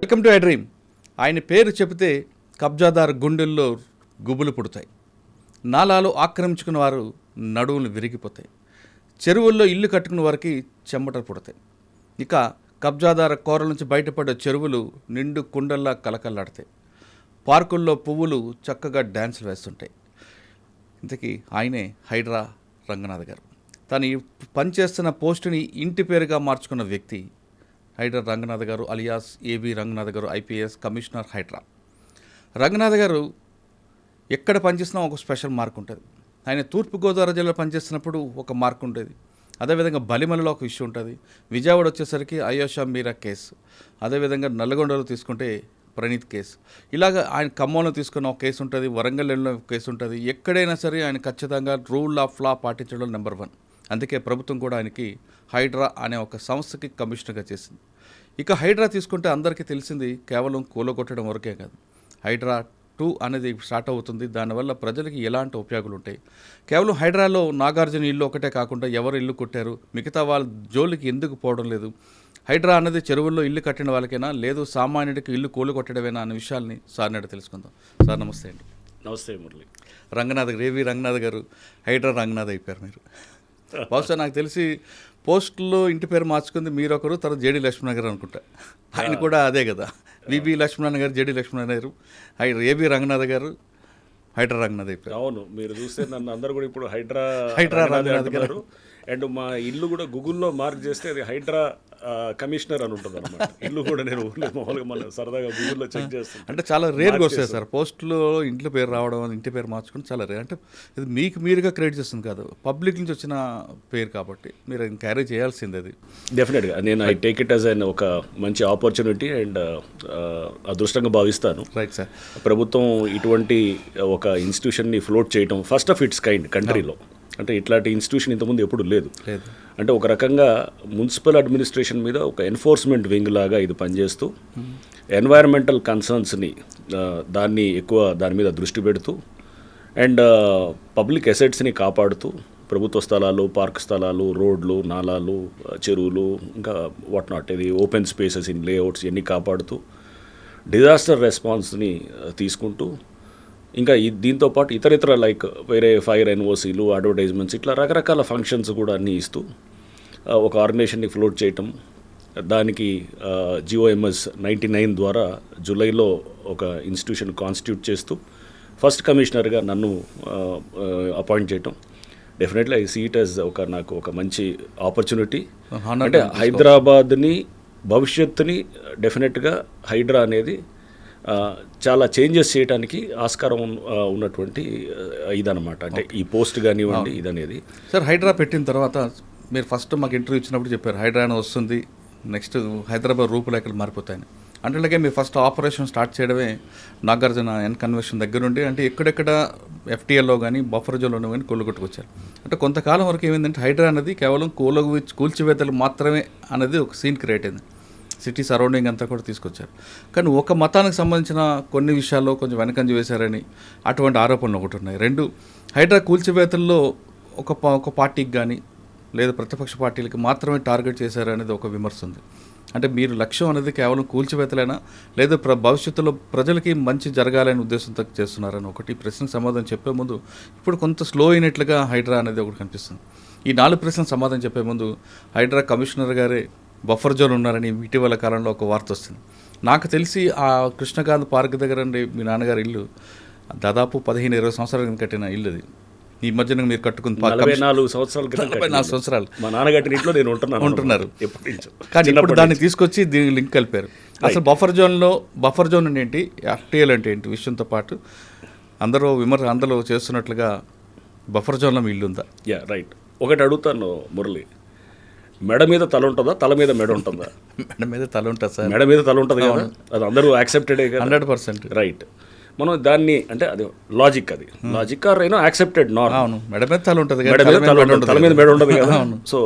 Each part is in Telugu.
Welcome to I dream. ఆయన పేరు చెబితే కబ్జాదారు గుండెల్లో గుబులు పుడతాయి, నాలాలు ఆక్రమించుకున్న వారు నడువులు విరిగిపోతాయి, చెరువుల్లో ఇల్లు కట్టుకున్న వారికి చెమటలు పుడతాయి. ఇక కబ్జాదార కోరల నుంచి బయటపడ్డ చెరువులు నిండు కుండల్లా కలకల్లాడతాయి, పార్కుల్లో పువ్వులు చక్కగా డ్యాన్సులు వేస్తుంటాయి. ఇంతకీ ఆయనే హైడ్రా రంగనాథ్ గారు. తను పనిచేస్తున్న పోస్టుని ఇంటి పేరుగా మార్చుకున్న వ్యక్తి హైడ్రా రంగనాథ్ గారు అలియాస్ ఏబి రంగనాథ్ గారు, ఐపీఎస్ కమిషనర్ హైడ్రా. రంగనాథ్ గారు ఎక్కడ పనిచేసినా ఒక స్పెషల్ మార్క్ ఉంటుంది. ఆయన తూర్పుగోదావరి జిల్లాలో పనిచేస్తున్నప్పుడు ఒక మార్క్ ఉండేది, అదేవిధంగా బలిమలలో ఒక ఇష్యూ ఉంటుంది, విజయవాడ వచ్చేసరికి అయోషా మీరా కేసు, అదేవిధంగా నల్లగొండలో తీసుకుంటే ప్రణీత్ కేసు, ఇలాగ ఆయన ఖమ్మంలో తీసుకున్న ఒక కేసు ఉంటుంది, వరంగల్లో ఒక కేసు ఉంటుంది. ఎక్కడైనా సరే ఆయన ఖచ్చితంగా రూల్ ఆఫ్ లా పాటించడం నెంబర్ 1. అందుకే ప్రభుత్వం కూడా ఆయనకి హైడ్రా అనే ఒక సంస్థకి కమిషనర్గా చేసింది. ఇక హైడ్రా తీసుకుంటే అందరికీ తెలిసింది కేవలం కూలగొట్టడం వరకే కాదు, హైడ్రా 2 అనేది స్టార్ట్ అవుతుంది. దానివల్ల ప్రజలకి ఎలాంటి ఉపయోగాలు ఉంటాయి, కేవలం హైడ్రాలో నాగార్జున ఇల్లు ఒకటే కాకుండా ఎవరు ఇల్లు కొట్టారు, మిగతా వాళ్ళ జోలికి ఎందుకు పోవడం లేదు, హైడ్రా అనేది చెరువుల్లో ఇల్లు కట్టిన వాళ్ళకైనా లేదు సామాన్యుడికి ఇల్లు కూలు కొట్టడమేనా అనే విషయాల్ని సార్ నాడు తెలుసుకుందాం. సార్ నమస్తే అండి. నమస్తే మురళి. రంగనాథ్ ఏవి రంగనాథ్ గారు హైడ్రా రంగనాథ్ అయిపోయారు మీరు. బహుశా నాకు తెలిసి పోస్టుల్లో ఇంటి పేరు మార్చుకుంది మీరు ఒకరు, తర్వాత జేడి లక్ష్మణ్ గారు అనుకుంటా. ఆయన కూడా అదే కదా, విబి లక్ష్మణ్ గారు, జేడి లక్ష్మణ్ గారు, ఏబి రంగనాథ్ గారు హైడ్రా రంగనాథ్ అయిపోయారు. అవును, మీరు చూస్తే నన్ను అందరూ కూడా ఇప్పుడు హైడ్రా రంగనాథ్ గారు. అండ్ మా ఇల్లు కూడా గూగుల్లో మార్క్ చేస్తే అది హైడ్రా కమిషనర్ అని ఉంటుంది అనమాట. ఇల్లు కూడా నేను మామూలుగా మన సరదాగా గూగుల్లో చెక్ చేస్తాను. అంటే చాలా రేర్గా వస్తాయి సార్ పోస్టులో ఇంట్లో పేరు రావడం, ఇంటి పేరు మార్చుకుని చాలా రేర్. అంటే ఇది మీకు మీరుగా క్రియేట్ చేస్తుంది కాదు, పబ్లిక్ నుంచి వచ్చిన పేరు కాబట్టి మీరు క్యారీ చేయాల్సింది. అది డెఫినెట్గా నేను I take it as an ఒక మంచి ఆపర్చునిటీ అండ్ అదృష్టంగా భావిస్తాను. Right sir. ప్రభుత్వం ఇటువంటి ఒక ఇన్స్టిట్యూషన్ని ఫ్లోట్ చేయడం ఫస్ట్ ఆఫ్ ఇట్స్ కైండ్ కంట్రీలో. అంటే ఇట్లాంటి ఇన్స్టిట్యూషన్ ఇంతకుముందు ఎప్పుడు లేదు. అంటే ఒక రకంగా మున్సిపల్ అడ్మినిస్ట్రేషన్ మీద ఒక ఎన్ఫోర్స్మెంట్ వింగ్ లాగా ఇది పనిచేస్తూ ఎన్వైరన్మెంటల్ కన్సర్న్స్ని దాని మీద దృష్టి పెడుతూ అండ్ పబ్లిక్ అసెట్స్ని కాపాడుతూ ప్రభుత్వ స్థలాలు, పార్క్ స్థలాలు, రోడ్లు, నాలాలు, చెరువులు, ఇంకా వాట్ నాట్ ఇది ఓపెన్ స్పేసెస్ ఇన్ లేఅవుట్స్ ఇవన్నీ కాపాడుతూ డిజాస్టర్ రెస్పాన్స్ని తీసుకుంటూ ఇంకా దీంతోపాటు ఇతర లైక్ వేరే ఫైర్ ఎన్ఓసీలు, అడ్వర్టైజ్మెంట్స్, ఇట్లా రకరకాల ఫంక్షన్స్ కూడా అన్నీ ఇస్తూ ఒక ఆర్గనైజేషన్ని ఫ్లోట్ చేయటం. దానికి GOMS 99 ద్వారా జూలైలో ఒక ఇన్స్టిట్యూషన్ కాన్స్టిట్యూట్ చేస్తూ ఫస్ట్ కమిషనర్గా నన్ను అపాయింట్ చేయటం. Definitely I see it as నాకు ఒక మంచి ఆపర్చునిటీ. అంటే హైదరాబాద్ని భవిష్యత్తుని డెఫినెట్గా హైడ్రా అనేది చాలా చేంజెస్ చేయడానికి ఆస్కారం ఉన్నటువంటి ఇదనమాట. అంటే ఈ పోస్ట్ కానివ్వండి ఇదనేది. సార్ హైడ్రా పెట్టిన తర్వాత మీరు ఫస్ట్ మాకు ఇంటర్వ్యూ ఇచ్చినప్పుడు చెప్పారు హైడ్రా వస్తుంది, నెక్స్ట్ హైదరాబాద్ రూపురేఖలు మారిపోతాయని. అంటే అలాగే మీరు ఫస్ట్ ఆపరేషన్ స్టార్ట్ చేయడమే నాగార్జున కన్వెన్షన్ దగ్గర నుండి, అంటే ఎక్కడెక్కడ FTLలో కానీ బఫర్ జోన్లో కానీ కూలగొట్టుకొచ్చారు. అంటే కొంతకాలం వరకు ఏమైందంటే హైడ్రా అనేది కేవలం కూల్చివేతలు మాత్రమే అనేది ఒక సీన్ క్రియేట్ అయింది, సిటీ సరౌండింగ్ అంతా కూడా తీసుకొచ్చారు. కానీ ఒక మతానికి సంబంధించిన కొన్ని విషయాల్లో కొంచెం వెనకంజ వేశారని అటువంటి ఆరోపణలు ఒకటి ఉన్నాయి. 2 హైడ్రా కూల్చివేతల్లో ఒక పార్టీకి కానీ లేదా ప్రతిపక్ష పార్టీలకి మాత్రమే టార్గెట్ చేశారనేది ఒక విమర్శ ఉంది. అంటే మీరు లక్ష్యం అనేది కేవలం కూల్చివేతలైనా లేదా భవిష్యత్తులో ప్రజలకి మంచి జరగాలనే ఉద్దేశంతో చేస్తున్నారని ఒకటి ప్రశ్నకు సమాధానం చెప్పే ముందు ఇప్పుడు కొంత స్లో అయినట్లుగా హైడ్రా అనేది ఒకటి కనిపిస్తుంది. ఈ 4 ప్రశ్నలకు సమాధానం చెప్పే ముందు హైడ్రా కమిషనర్ గారే బఫర్ జోన్ ఉన్నారని ఇటీవల కాలంలో ఒక వార్త వస్తుంది. నాకు తెలిసి ఆ కృష్ణకాంత్ పార్క్ దగ్గర మీ నాన్నగారి ఇల్లు దాదాపు 15-20 సంవత్సరాల కింద కట్టిన ఇల్లు. అది ఈ మధ్యన మీరు కట్టుకున్న 44 సంవత్సరాలు మా నాన్నగారి ఇంట్లో నేను ఉంటున్నారు. కానీ ఇప్పుడు దాన్ని తీసుకొచ్చి దీనికి లింక్ కలిపారు. అసలు బఫర్ జోన్ ఏంటి, FTL అంటే ఏంటి విషయంతో పాటు అందరూ చేస్తున్నట్లుగా బఫర్ జోన్లో మీ ఇల్లు ఉందా? రైట్. ఒకటి అడుగుతాను మురళి, మెడ మీద తల ఉంటుందా, తల మీద మెడ ఉంటుందా? మెడ మీద తల ఉంటుంది సార్. మెడ మీద తల ఉంటుంది కదా, అది అందరూ యాక్సెప్టెడే కదా. 100% రైట్. మనం దాన్ని అంటే అది లాజిక్ ఆర్ యాక్సెప్టెడ్ నాట్. అవును, మెడ మీద తల ఉంటుంది, తల మీద మెడ ఉంటుంది కదా. సో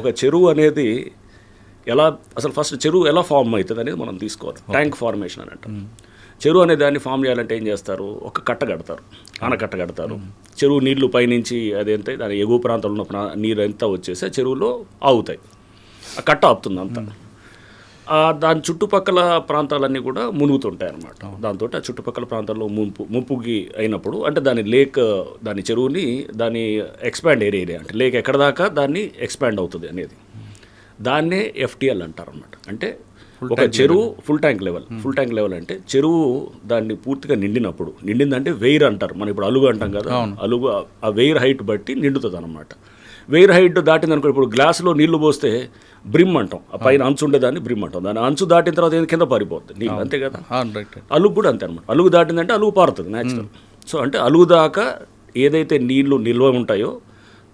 ఒక చెరువు అనేది అసలు ఫస్ట్ చెరువు ఎలా ఫామ్ అవుతుంది అనేది మనం తీసుకోవాలి. ట్యాంక్ ఫార్మేషన్ అని అంటాం. చెరువు అనే దాన్ని ఫామ్ చేయాలంటే ఏం చేస్తారు, ఒక కట్ట కడతారు, ఆనకట్ట కడతారు. చెరువు నీళ్లు పైనుంచి అదేంటే దాని ఎగువ ప్రాంతంలో ఉన్న నీరు అంతా వచ్చేసి చెరువులో ఆగుతాయి, ఆ కట్ట ఆపుతుంది అంతా. దాని చుట్టుపక్కల ప్రాంతాలన్నీ కూడా మునుగుతుంటాయి అన్నమాట. దాంతో ఆ చుట్టుపక్కల ప్రాంతాల్లో ముప్పుకి అయినప్పుడు అంటే దాని చెరువుని దాని ఎక్స్పాండ్ ఏరియా అంటే లేక్ ఎక్కడ దాకా దాన్ని ఎక్స్పాండ్ అవుతుంది అనేది దాన్నే ఎఫ్టీఎల్ అంటారు అన్నమాట. అంటే ఒక చెరువు ఫుల్ ట్యాంక్ లెవెల్ అంటే చెరువు దాన్ని పూర్తిగా నిండిందంటే వెయిర్ అంటారు, మనం ఇప్పుడు అలుగు అంటాం కదా, అలుగు ఆ వెయిర్ హైట్ బట్టి నిండుతుంది అనమాట. వెయిర్ హైట్ దాటింది అనుకో, ఇప్పుడు గ్లాసులో నీళ్లు పోస్తే బ్రిమ్ అంటాం, ఆ పైన అంచు ఉండేదాన్ని బ్రిమ్ అంటాం, దాని అంచు దాటిన తర్వాత ఏది కింద పారిపోతుంది నీళ్ళు, అంతే కదా. అలుగు కూడా అంతే అనమాట, అలుగు దాటిందంటే అలుగు పారుతుంది న్యాచురల్. సో అంటే అలుగు దాకా ఏదైతే నీళ్లు నిల్వ ఉంటాయో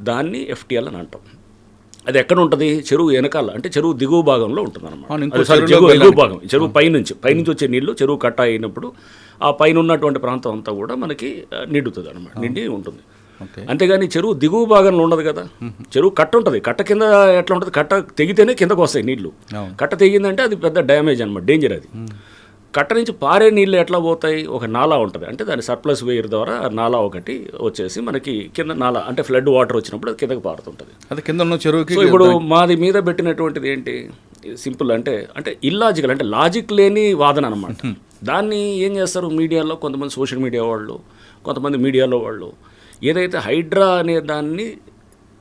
దాన్ని ఎఫ్టీఎల్ అని అంటాం. అది ఎక్కడ ఉంటుంది? చెరువు వెనకాల, అంటే చెరువు దిగువ భాగంలో ఉంటుంది అనమాట. ఎగువ భాగం, చెరువు పైనుంచి వచ్చే నీళ్లు చెరువు కట్ట అయినప్పుడు ఆ పైన ఉన్నటువంటి ప్రాంతం అంతా కూడా మనకి నిండుతుంది అనమాట, నిండి ఉంటుంది. అంతేగాని చెరువు దిగువ భాగంలో ఉండదు కదా. చెరువు కట్ట ఉంటుంది, కట్ట కింద ఎట్లా ఉంటుంది, కట్ట తెగితేనే కిందకు వస్తాయి నీళ్లు. కట్ట తెగిందంటే అది పెద్ద డ్యామేజ్ అనమాట, డేంజర్ అది. కట్ట నుంచి పారే నీళ్ళు ఎట్లా పోతాయి? ఒక నాలా ఉంటుంది, అంటే దాని సర్ప్లస్ వేయర్ ద్వారా నాలా ఒకటి వచ్చేసి మనకి కింద నాలా, అంటే ఫ్లడ్ వాటర్ వచ్చినప్పుడు అది కిందకి పారుతుంటుంది. అది కింద ఉన్న చెరువుకి. సో ఇప్పుడు మాది మీద పెట్టినటువంటిది ఏంటి, సింపుల్ అంటే ఇల్లాజికల్, అంటే లాజిక్ లేని వాదన అనమాట. దాన్ని ఏం చేస్తారు మీడియాలో, కొంతమంది సోషల్ మీడియా వాళ్ళు, కొంతమంది మీడియాలో వాళ్ళు ఏదైతే హైడ్రా అనే దాన్ని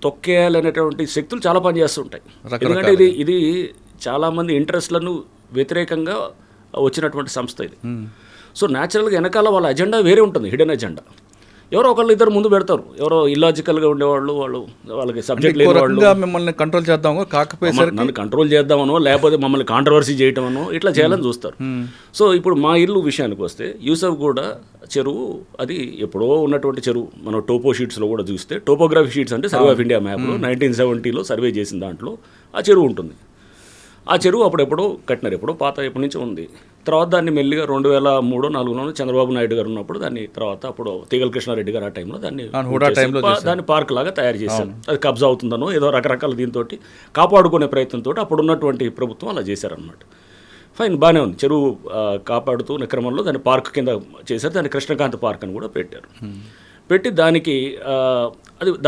తొక్కేయాలనేటువంటి శక్తులు చాలా పనిచేస్తుంటాయి. ఎందుకంటే ఇది చాలామంది ఇంట్రెస్ట్లను వ్యతిరేకంగా వచ్చినటువంటి సంస్థ ఇది. సో న్యాచురల్గా వెనకాల వాళ్ళ అజెండా వేరే ఉంటుంది, హిడెన్ అజెండా. ఎవరో ఒకళ్ళు ఇద్దరు ముందు పెడతారు, ఎవరో ఇల్లాజికల్గా ఉండేవాళ్ళు, వాళ్ళకి సబ్జెక్ట్ లేని వాళ్ళు మిమ్మల్ని కంట్రోల్ చేద్దామో, కాకపోతే నన్ను కంట్రోల్ చేద్దామనో లేకపోతే మమ్మల్ని కాంట్రవర్సీ చేయటమనో ఇట్లా చేయాలని చూస్తారు. సో ఇప్పుడు మా ఇల్లు విషయానికి వస్తే యూసఫ్ కూడా చెరువు అది ఎప్పుడో ఉన్నటువంటి చెరువు. మనం టోపో షీట్స్లో కూడా చూస్తే, టోపోగ్రఫీ షీట్స్ అంటే సర్వే ఆఫ్ ఇండియా మ్యాప్లో 1970లో సర్వే చేసిన దాంట్లో ఆ చెరువు ఉంటుంది. ఆ చెరువు అప్పుడెప్పుడో కట్టినారు, ఎప్పుడో పాత ఎప్పటి నుంచి ఉంది. తర్వాత దాన్ని మెల్లిగా 2003-2004 చంద్రబాబు నాయుడు గారు ఉన్నప్పుడు దాన్ని, తర్వాత అప్పుడు తీగల కృష్ణారెడ్డి గారు ఆ టైంలో దాన్ని పార్క్ లాగా తయారు చేశారు. అది కబ్జా అవుతుందనో ఏదో రకరకాల దీంతో కాపాడుకునే ప్రయత్నంతో అప్పుడు ఉన్నటువంటి ప్రభుత్వం అలా చేశారనమాట. ఫైన్, బాగానే ఉంది. చెరువు కాపాడుతూ క్రమంలో దాన్ని పార్క్ కింద చేశారు, దాన్ని కృష్ణకాంత్ పార్క్ అని కూడా పెట్టారు. పెట్టి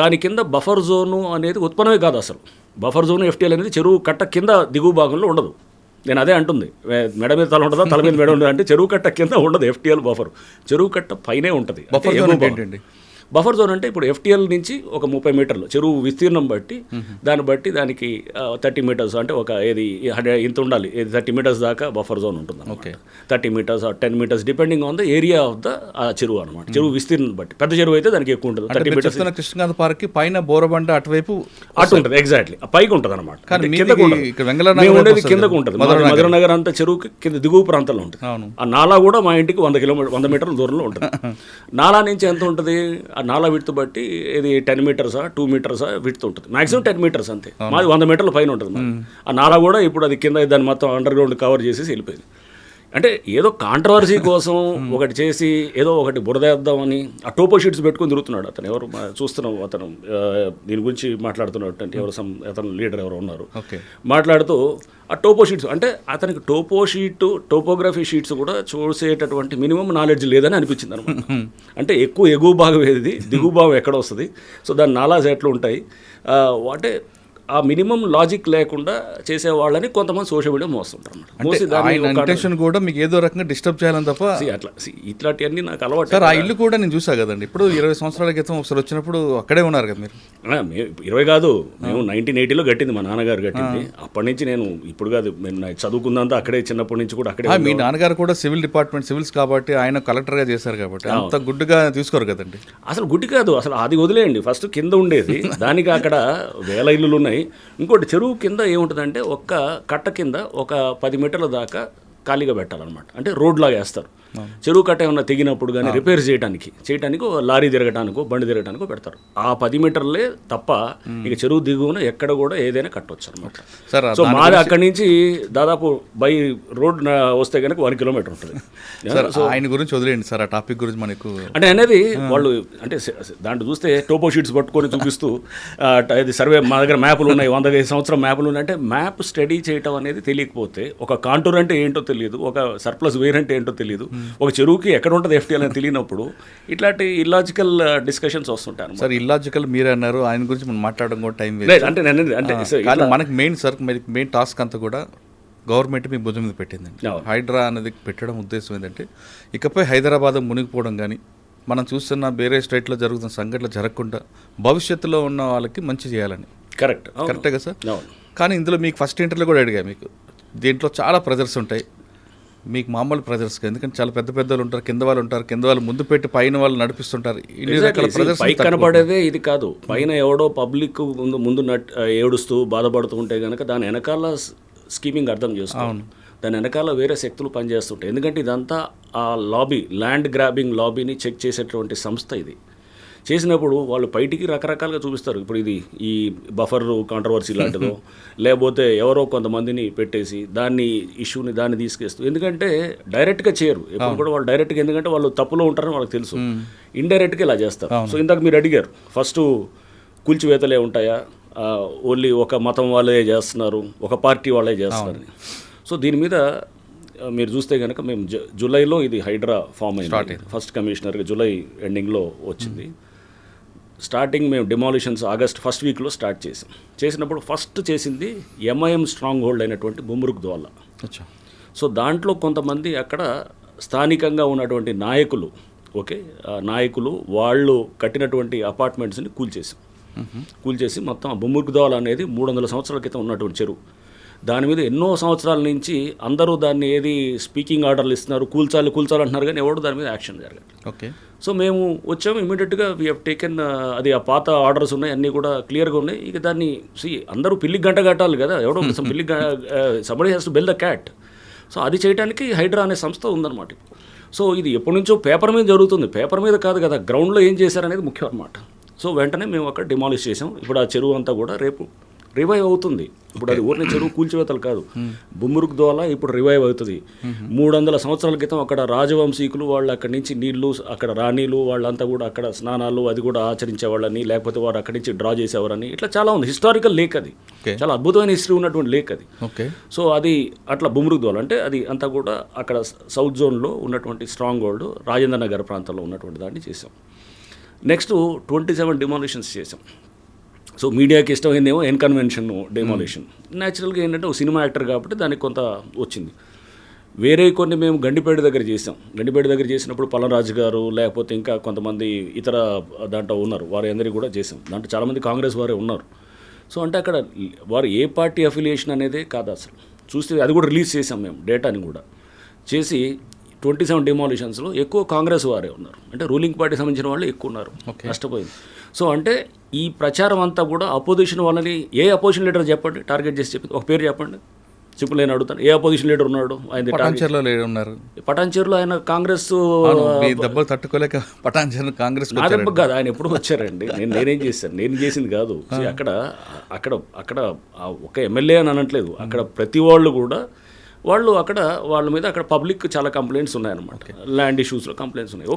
దాని కింద బఫర్ జోను అనేది ఉత్పన్నమే కాదు అసలు. బఫర్ జోన్ ఎఫ్టీఎల్ అనేది చెరువు కట్ట కింద దిగువ భాగంలో ఉండదు. నేను అదే అంటుంది, మెడ మీద తల ఉంటుందా, తల మీద మెడ ఉండదు అంటే చెరువు కట్ట కింద ఉండదు ఎఫ్టీఎల్ బఫర్, చెరువు కట్ట పైనే ఉంటుంది. బఫర్ జోన్ అంటే ఇప్పుడు ఎఫ్టీఎల్ నుంచి ఒక 30 మీటర్లు చెరువు విస్తీర్ణం బట్టి దానికి 30 మీటర్స్, అంటే ఒక ఇంత ఉండాలి, 30 మీటర్స్ దాకా బఫర్ జోన్ ఉంటుంది. Okay, 30 metres 10 metres depending on the area of the చెరువు అనమాట. చెరువు విస్తీర్ణం బట్టి, పెద్ద చెరువు అయితే దానికి ఎక్కువ ఉంటుంది. 30 మీటర్స్. కృష్ణకాంత్ పార్క్ పైన బోరబండ అటువైపు అటు ఉంటుంది, ఎగ్జాక్ట్లీ పైకి ఉంటుంది అనమాట. కిందకు ఉంటుంది. మధురనగర్ అంతా చెరువుకి కింద దిగువ ప్రాంతంలో ఉంటుంది. ఆ నాలా కూడా మా ఇంటికి 100 మీటర్ల దూరంలో ఉంటుంది. నాలా నుంచి ఎంత ఉంటుంది, ఆ నాలా విడ్త్ బట్టి ఇది 10 మీటర్సా 2 మీటర్సా విడ్త్ ఉంటుంది, మాక్సిమం 10 మీటర్స్ అంతే. మాది 100 మీటర్ల పైన ఉంటుంది. ఆ నాలా కూడా ఇప్పుడు అది కింద దాన్ని మొత్తం అండర్ గ్రౌండ్ కవర్ చేసేసి వెళ్ళిపోయింది. అంటే ఏదో కాంట్రవర్సీ కోసం ఒకటి చేసి ఏదో ఒకటి బురదేద్దామని ఆ టోపో షీట్స్ పెట్టుకొని తిరుగుతున్నాడు అతను. ఎవరు చూస్తున్నాం, అతను దీని గురించి మాట్లాడుతున్నట్టు అంటే అతను లీడర్ ఎవరు ఉన్నారు మాట్లాడుతూ ఆ టోపో షీట్స్, అంటే అతనికి టోపోగ్రఫీ షీట్స్ కూడా చూసేటటువంటి మినిమం నాలెడ్జ్ లేదని అనిపించింది అనమాట. అంటే ఎక్కువ ఎగువ భాగం ఏది, దిగువ భాగం ఎక్కడ వస్తుంది, సో దాని నాలాజ్ ఎట్లా ఉంటాయి, అంటే ఆ మినిమం లాజిక్ లేకుండా చేసే వాళ్ళని కొంతమంది సోషల్ మీడియా మోస్తుంటారు అన్నమాట. కూడా మీకు ఏదో రకంగా డిస్టర్బ్ చేయాలని తప్ప అట్లా ఇట్లాంటివన్నీ నాకు అలవాటు. సార్, ఆ ఇల్లు కూడా నేను చూసా కదండి, ఇప్పుడు 20 సంవత్సరాల క్రితం ఒకసారి వచ్చినప్పుడు అక్కడే ఉన్నారు కదా మీరు. 20 కాదు, మేము 1980లో కట్టింది, మా నాన్నగారు కట్టింది. అప్పటి నుంచి నేను ఇప్పుడు కాదు, మేము చదువుకుందంతా అక్కడే, చిన్నప్పటి నుంచి కూడా అక్కడే. మీ నాన్నగారు కూడా సివిల్స్ కాబట్టి ఆయన కలెక్టర్గా చేశారు కాబట్టి అంత గుడ్డుగా తీసుకోరు కదండి. అసలు గుడ్డి కాదు, అసలు అది వదిలేయండి. ఫస్ట్ కింద ఉండేది దానికి అక్కడ వేల ఇల్లులు ఉన్నాయి. ఇంకోటి చెరువు కింద ఏముంటుందంటే ఒక్క కట్ట కింద ఒక 10 మీటర్ల దాకా ఖాళీగా పెట్టాలన్నమాట. అంటే రోడ్ లాగా వేస్తారు. చెరువు కట్ట ఏమన్నా తెగినప్పుడు కానీ రిపేర్ చేయడానికి లారీ తిరగటానికో బండి తిరగటానికో పెడతారు. ఆ 10 మీటర్లే తప్ప ఇక చెరువు దిగువన ఎక్కడ కూడా ఏదైనా కట్టవచ్చు అనమాట. సో మాది అక్కడి నుంచి దాదాపు బై రోడ్ వస్తే కనుక 1 కిలోమీటర్ ఉంటుంది. సో ఆయన గురించి వదిలేండి సార్, ఆ టాపిక్ గురించి మనకు అంటే అనేది వాళ్ళు అంటే దాంట్లో చూస్తే టోపో షీట్స్ పట్టుకొని చూపిస్తూ ఇది సర్వే మా దగ్గర మ్యాపులు ఉన్నాయి, 100 సంవత్సరం మ్యాపులు ఉన్నాయి. అంటే మ్యాప్ స్టడీ చేయటం అనేది తెలియకపోతే, ఒక కాంటూర్ అంటే ఏంటో తెలియదు, ఒక సర్ప్లస్ వేర్ అంటే ఏంటో తెలియదు, ఒక చెరువుకి ఎక్కడ ఉంటుంది ఎఫ్టీఎల్ అని తెలియనప్పుడు ఇట్లాంటి ఇల్లాజికల్ డిస్కషన్స్ వస్తుంటారు. సార్, ఇల్లాజికల్ మీరే అన్నారు, ఆయన గురించి మనం మాట్లాడడం కూడా టైం అంటే కానీ మనకి మెయిన్ టాస్క్ అంతా కూడా గవర్నమెంట్ మీ భుజం మీద పెట్టిందండి. అవును. హైడ్రా అనేది పెట్టడం ఉద్దేశం ఏంటంటే ఇకపై హైదరాబాద్ మునిగిపోవడం కానీ మనం చూస్తున్న వేరే స్టేట్లో జరుగుతున్న సంఘటనలు జరగకుండా భవిష్యత్తులో ఉన్న వాళ్ళకి మంచి చేయాలని. కరెక్ట్. కరెక్టే కదా సార్? అవును. కానీ ఇందులో మీకు ఫస్ట్ ఇంటర్లో కూడా అడిగా, మీకు దీంట్లో చాలా ప్రెజర్స్ ఉంటాయి, మీకు మామూలు ప్రెజర్స్, ఎందుకంటే చాలా పెద్ద పెద్దలు ఉంటారు, కింద వాళ్ళు ముందు పెట్టి పైన వాళ్ళు నడిపిస్తుంటారు. ఇన్ని రకాల ప్రెజర్స్ పై కనబడేదే ఇది కాదు. పైన ఎవడో పబ్లిక్ ముందు ఏడుస్తూ బాధపడుతూ ఉంటే కనుక దాని వెనకాల స్కీమింగ్ అర్థం చేసుకోవాలి. దాని వెనకాల వేరే శక్తులు పనిచేస్తుంటాయి. ఎందుకంటే ఇదంతా ఆ లాబీ, ల్యాండ్ గ్రాబింగ్ లాబీని చెక్ చేసేటువంటి సంస్థ ఇది. చేసినప్పుడు వాళ్ళు బయటికి రకరకాలుగా చూపిస్తారు. ఇప్పుడు ఇది ఈ బఫర్ కాంట్రవర్సీ లాంటిదో లేకపోతే ఎవరో కొంతమందిని పెట్టేసి ఇష్యూని తీసుకేస్తూ, ఎందుకంటే డైరెక్ట్గా చేయరు ఎప్పుడు కూడా వాళ్ళు డైరెక్ట్గా, ఎందుకంటే వాళ్ళు తప్పులో ఉంటారని వాళ్ళకి తెలుసు. ఇండైరెక్ట్గా ఇలా చేస్తారు. సో ఇందాక మీరు అడిగారు ఫస్ట్ కూల్చివేతలే ఉంటాయా, ఓన్లీ ఒక మతం వాళ్ళే చేస్తున్నారు, ఒక పార్టీ వాళ్ళే చేస్తున్నారని. సో దీని మీద మీరు చూస్తే కనుక మేము జూలైలో ఇది హైడ్రా ఫామ్ అయింది. ఫస్ట్ కమిషనర్గా జూలై ఎండింగ్లో వచ్చింది. స్టార్టింగ్ మేము డిమాలిషన్స్ ఆగస్ట్ ఫస్ట్ వీక్లో స్టార్ట్ చేసినప్పుడు ఫస్ట్ చేసింది ఎంఐఎం స్ట్రాంగ్ హోల్డ్ అయినటువంటి బుమ్రుక్ దోలా. సో దాంట్లో కొంతమంది అక్కడ స్థానికంగా ఉన్నటువంటి నాయకులు, నాయకులు వాళ్ళు కట్టినటువంటి అపార్ట్మెంట్స్ని కూల్చేసి మొత్తం బుమ్రుక్ దోలా అనేది 300 సంవత్సరాల క్రితం ఉన్నటువంటి చెరువు. దాని మీద ఎన్నో సంవత్సరాల నుంచి అందరూ దాన్ని స్పీకింగ్ ఆర్డర్లు ఇస్తున్నారు, కూల్చాలి అంటున్నారు, కానీ ఎవరు దాని మీద యాక్షన్ జరగదు. సో మేము వచ్చాము ఇమీడియట్గా వీ హ్యావ్ టేకెన్ అది, ఆ పాత ఆర్డర్స్ ఉన్నాయి, అన్నీ కూడా క్లియర్గా ఉన్నాయి. ఇక దాన్ని అందరూ పిల్లికి గంట కట్టాలి కదా, ఎవడో పిల్లికి somebody has to build the cat. So అది చేయడానికి హైడ్రా అనే సంస్థ ఉందన్నమాట. సో ఇది ఎప్పటి నుంచో పేపర్ మీద జరుగుతుంది, పేపర్ మీద కాదు కదా, గ్రౌండ్లో ఏం చేశారనేది ముఖ్యం అన్నమాట. సో వెంటనే మేము అక్కడ డిమాలిష్ చేసాం. ఇప్పుడు ఆ చెరువు అంతా కూడా రేపు రివైవ్ అవుతుంది. ఇప్పుడు అది ఊరిని చెరువు కూల్చివేతలు కాదు, బుమ్రుక్ దోలా ఇప్పుడు రివైవ్ అవుతుంది. 300 సంవత్సరాల క్రితం అక్కడ రాజవంశీకులు వాళ్ళు అక్కడి నుంచి నీళ్లు, అక్కడ రాణీలు వాళ్ళంతా కూడా అక్కడ స్నానాలు అది కూడా ఆచరించేవాళ్ళని, లేకపోతే వారు అక్కడి నుంచి డ్రా చేసేవారని, ఇట్లా చాలా ఉంది. హిస్టారికల్ లేక్ అది, చాలా అద్భుతమైన హిస్టరీ ఉన్నటువంటి లేక్ అది. సో అది అట్లా బుమ్రుక్ దోలా అంటే అది అంతా కూడా అక్కడ సౌత్ జోన్లో ఉన్నటువంటి స్ట్రాంగ్ హోల్డ్ రాజేంద్ర నగర్ ప్రాంతంలో ఉన్నటువంటి దాన్ని చేసాం. నెక్స్ట్ 27 డిమాలిషన్స్ చేసాం. సో మీడియాకి ఇష్టమైందేమో ఎన్కన్వెన్షన్ డెమాలిషన్. న్యాచురల్గా ఏంటంటే ఒక సినిమా యాక్టర్ కాబట్టి దానికి కొంత వచ్చింది. వేరే కొన్ని మేము గండిపేట దగ్గర చేసాం. గండిపేట దగ్గర చేసినప్పుడు పల్లరాజు గారు లేకపోతే ఇంకా కొంతమంది ఇతర దాంట్లో ఉన్నారు, వారి అందరికీ కూడా చేసాం. దాంట్లో చాలామంది కాంగ్రెస్ వారే ఉన్నారు. సో అంటే అక్కడ వారు ఏ పార్టీ అఫిలియేషన్ అనేదే కాదు అసలు. చూస్తే అది కూడా రిలీజ్ చేసాం మేము, డేటాని కూడా చేసి 27 డిమాలిషన్స్లో ఎక్కువ కాంగ్రెస్ వారే ఉన్నారు. అంటే రూలింగ్ పార్టీ సంబంధించిన వాళ్ళు ఎక్కువ ఉన్నారు. నష్టపోయింది. సో అంటే ఈ ప్రచారం అంతా కూడా అపోజిషన్ వాళ్ళని, ఏ అపోజిషన్ లీడర్ చెప్పండి టార్గెట్ చేసి చెప్పింది, ఒక పేరు చెప్పండి, సింపుల్ నేను అడుగుతాను. ఏ అపోజిషన్ లీడర్ ఉన్నాడు? ఆయన పటాన్చేరులో ఆయన కాంగ్రెస్ దెబ్బలు తట్టుకోలేక పటాన్చేరు కాంగ్రెస్. నా దెబ్బ కాదు, ఆయన ఎప్పుడు వచ్చారండి. నేనేం చేశాను, నేను చేసింది కాదు. అక్కడ ఒక ఎమ్మెల్యే అని అనట్లేదు, అక్కడ ప్రతి వాళ్ళు కూడా వాళ్ళ మీద అక్కడ పబ్లిక్ చాలా కంప్లైంట్స్ ఉన్నాయన్నమాట. ల్యాండ్ ఇష్యూస్లో కంప్లైంట్స్ ఉన్నాయి.